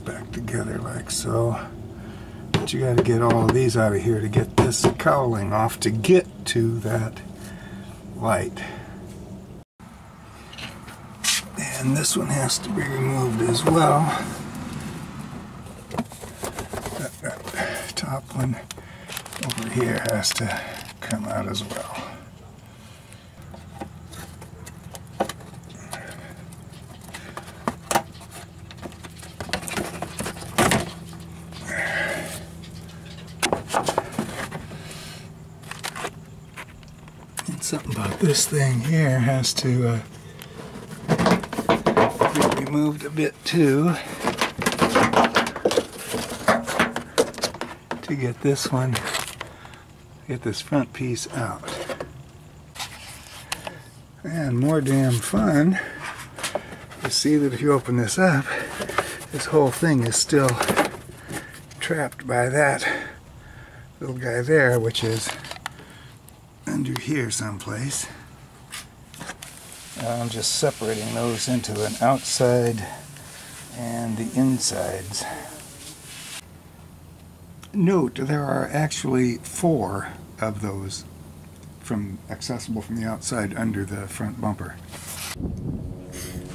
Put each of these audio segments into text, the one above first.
goes back together like so. But you got to get all of these out of here to get this cowling off to get to that light. And this one has to be removed as well. That top one over here has to come out as well. And something about this thing here has to be removed a bit too, to get this one, get this front piece out. And more damn fun to see that if you open this up, this whole thing is still trapped by that little guy there, which is under here someplace. I'm just separating those into an outside and the insides. Note, there are actually 4 of those accessible from the outside under the front bumper.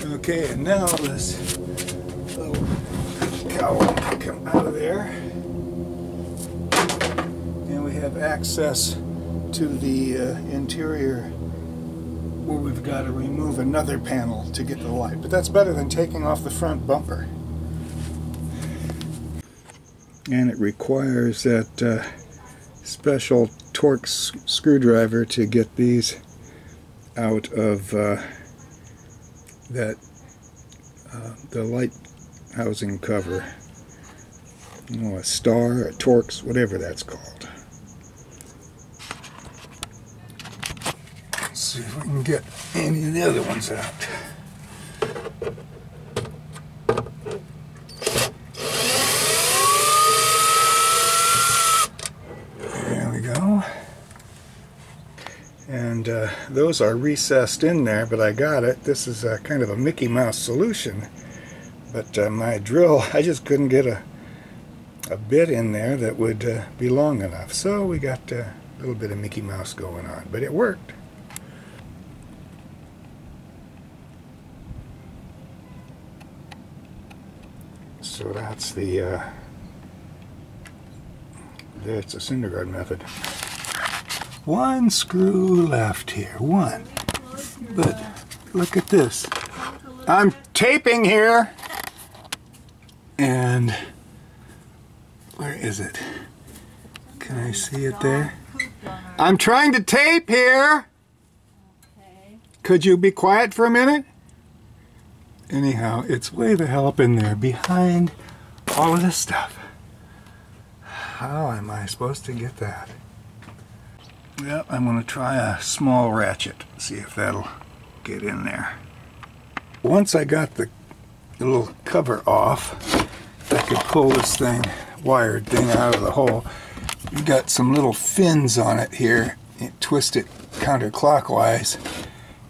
Okay, and now this little cowl can come out of there. And we have access to the interior where we've got to remove another panel to get the light. But that's better than taking off the front bumper. And it requires that special Torx screwdriver to get these out of the light housing cover. You know, a star, a Torx, whatever that's called. Let's see if we can get any of the other ones out. And those are recessed in there, but I got it. This is kind of a Mickey Mouse solution. But my drill, I just couldn't get a bit in there that would be long enough. So we got a little bit of Mickey Mouse going on, but it worked. So that's the, it's a cinder guard method. One screw left here, one. But look at this. I'm taping here. And where is it? Can I see it there? I'm trying to tape here. Could you be quiet for a minute? Anyhow, it's way the hell up in there behind all of this stuff. How am I supposed to get that? Well, I'm going to try a small ratchet, see if that'll get in there. Once I got the little cover off, I could pull this wired thing out of the hole. You've got some little fins on it here. You twist it counterclockwise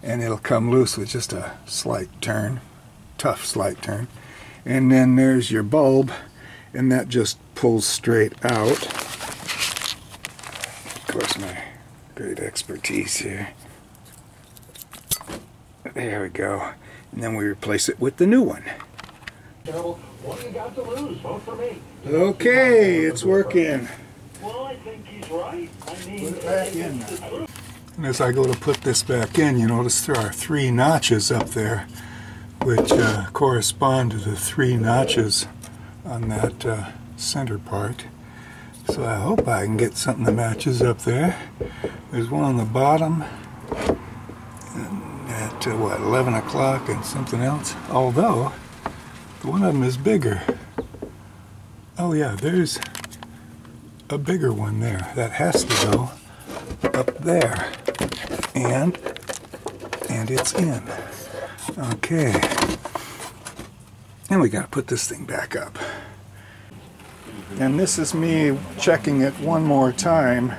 and it'll come loose with just a slight turn, tough slight turn. And then there's your bulb, and that just pulls straight out. Of course, my great expertise here. There we go. And then we replace it with the new one. What you got to lose? Vote for me. Okay, it's working. Well, I think he's right. I mean, put it back in now. And as I go to put this back in, you notice there are 3 notches up there, which correspond to the 3 notches on that center part. So I hope I can get something that matches up there. There's one on the bottom at what, 11 o'clock and something else. Although one of them is bigger. Oh yeah, there's a bigger one there. That has to go up there. And it's in. Okay. And we gotta put this thing back up. And this is me checking it one more time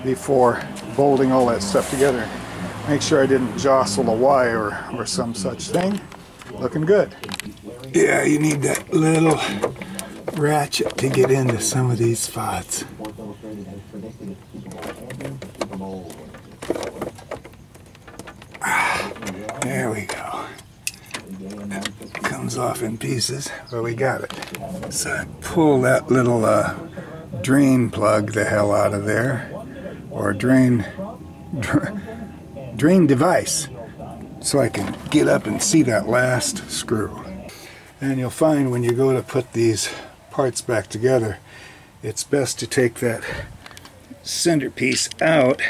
before bolting all that stuff together. Make sure I didn't jostle a wire or some such thing. Looking good. Yeah, you need that little ratchet to get into some of these spots. There we go. That comes off in pieces. Well, we got it. So I pull that little drain plug the hell out of there, or drain device, so I can get up and see that last screw. And you'll find when you go to put these parts back together, it's best to take that centerpiece out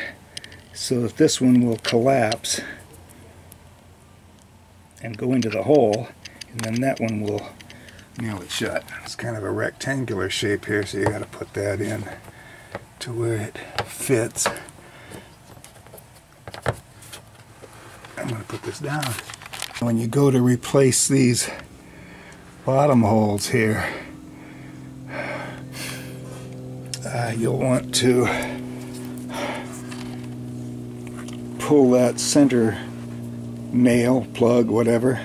so that this one will collapse and go into the hole, and then that one will nail it shut. It's kind of a rectangular shape here, so you got to put that in to where it fits. I'm going to put this down. When you go to replace these bottom holes here, you'll want to pull that center nail, plug, whatever,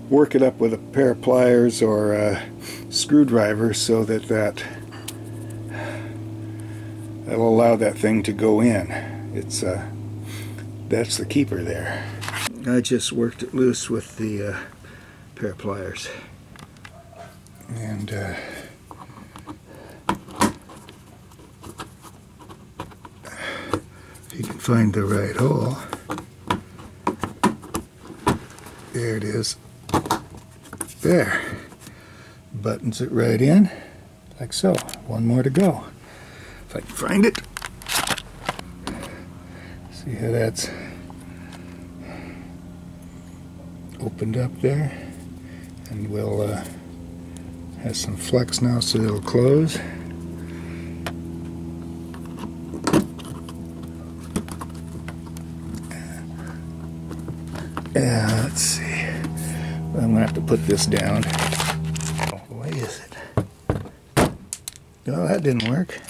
work it up with a pair of pliers or a screwdriver so that that'll allow that thing to go in. It's that's the keeper there. I just worked it loose with the pair of pliers, and if you can find the right hole, there it is. There. Buttons it right in, like so. One more to go. If I can find it. See how that's opened up there, and we'll have some flex now so it'll close. Let's see. I'm gonna have to put this down. Why is it? Oh, that didn't work.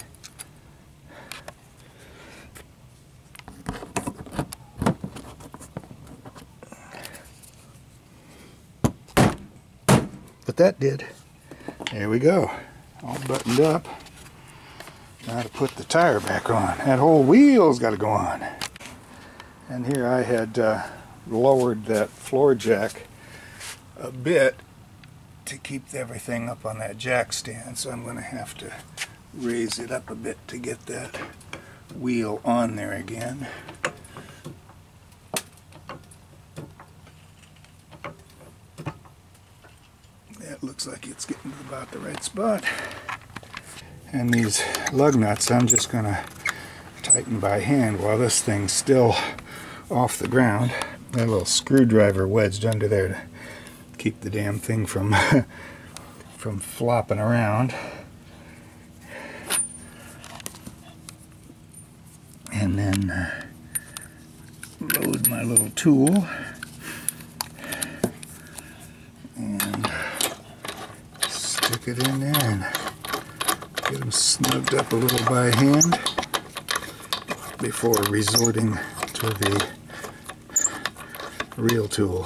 But that did. There we go. All buttoned up. Now to put the tire back on. That whole wheel's got to go on. And here I had lowered that floor jack a bit to keep everything up on that jack stand, so I'm going to have to raise it up a bit to get that wheel on there again. That looks like it's getting to about the right spot. And these lug nuts I'm just going to tighten by hand while this thing's still off the ground. That little screwdriver wedged under there to keep the damn thing from from flopping around. And then load my little tool and stick it in there and get them snugged up a little by hand before resorting to the real tool.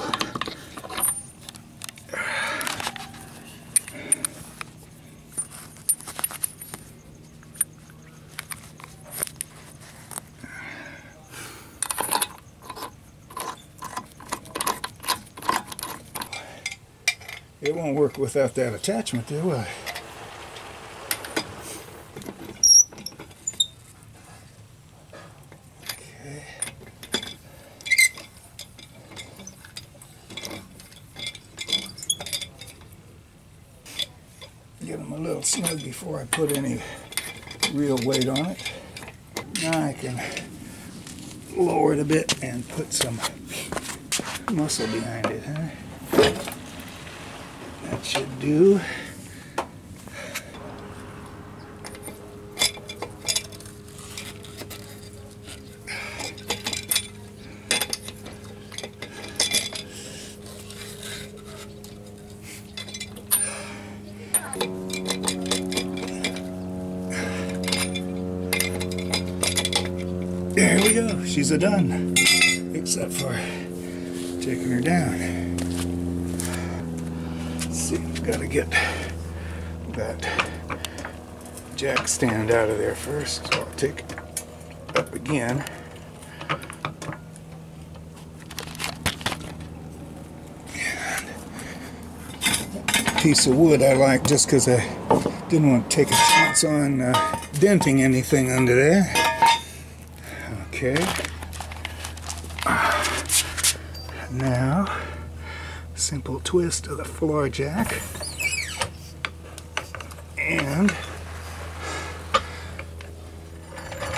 It won't work without that attachment there, will it? Okay. Get them a little snug before I put any real weight on it. Now I can lower it a bit and put some muscle behind it, huh? That should do. There we go. She's a done. Except for taking her down. Let's see got to get that jack stand out of there first. So I'll take it up again. And a piece of wood I like just because I didn't want to take a chance on denting anything under there. Okay. Now, simple twist of the floor jack. And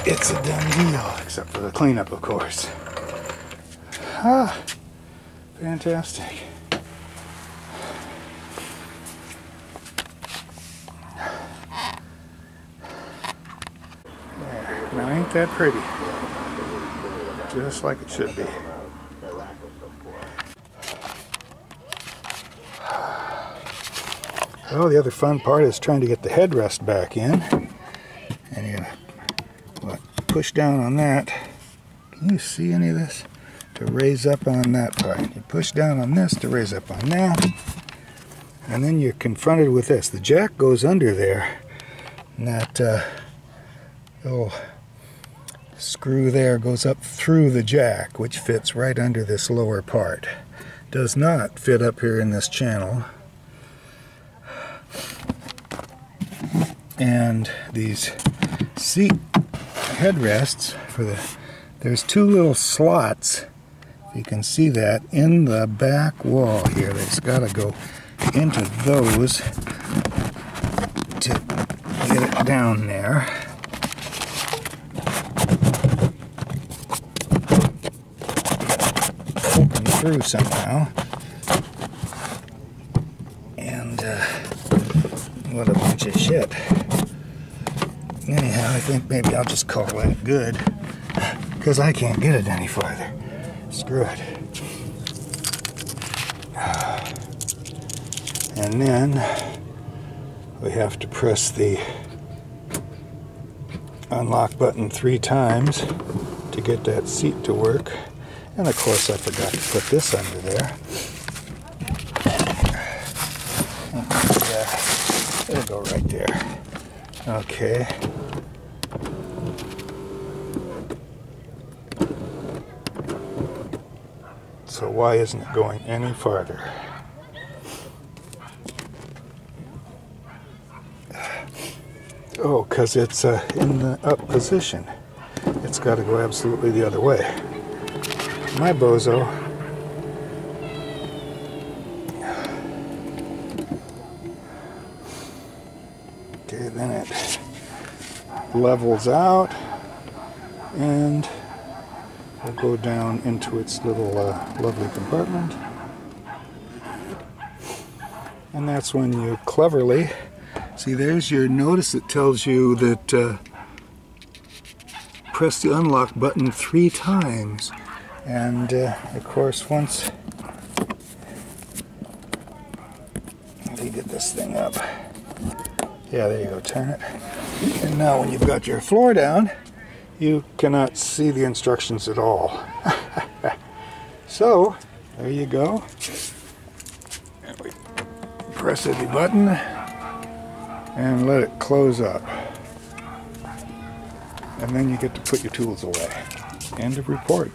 it's a done deal, except for the cleanup, of course. Ah, fantastic. There. Now, ain't that pretty? Just like it should be. Well, the other fun part is trying to get the headrest back in. And you're gonna push down on that. Can you see any of this? To raise up on that part. You push down on this to raise up on that. And then you're confronted with this. The jack goes under there. And that little screw there goes up through the jack, which fits right under this lower part. Does not fit up here in this channel. And these seat headrests for there's two little slots, if you can see that, in the back wall here. That's got to go into those to get it down there. Open through somehow. And what a bunch of shit. Anyhow, I think maybe I'll just call that good, because I can't get it any farther. Screw it. And then we have to press the unlock button 3 times to get that seat to work. And of course I forgot to put this under there. It'll go right there. Okay. So why isn't it going any farther? Oh, because it's in the up position. It's got to go absolutely the other way. My bozo. Okay, then it levels out and will go down into its little lovely compartment. And that's when you cleverly, see, there's your notice that tells you that press the unlock button 3 times. And of course, once you get this thing up, yeah, there you go, turn it. And now when you've got your floor down, you cannot see the instructions at all. So, there you go. And we press the button and let it close up. And then you get to put your tools away. End of report.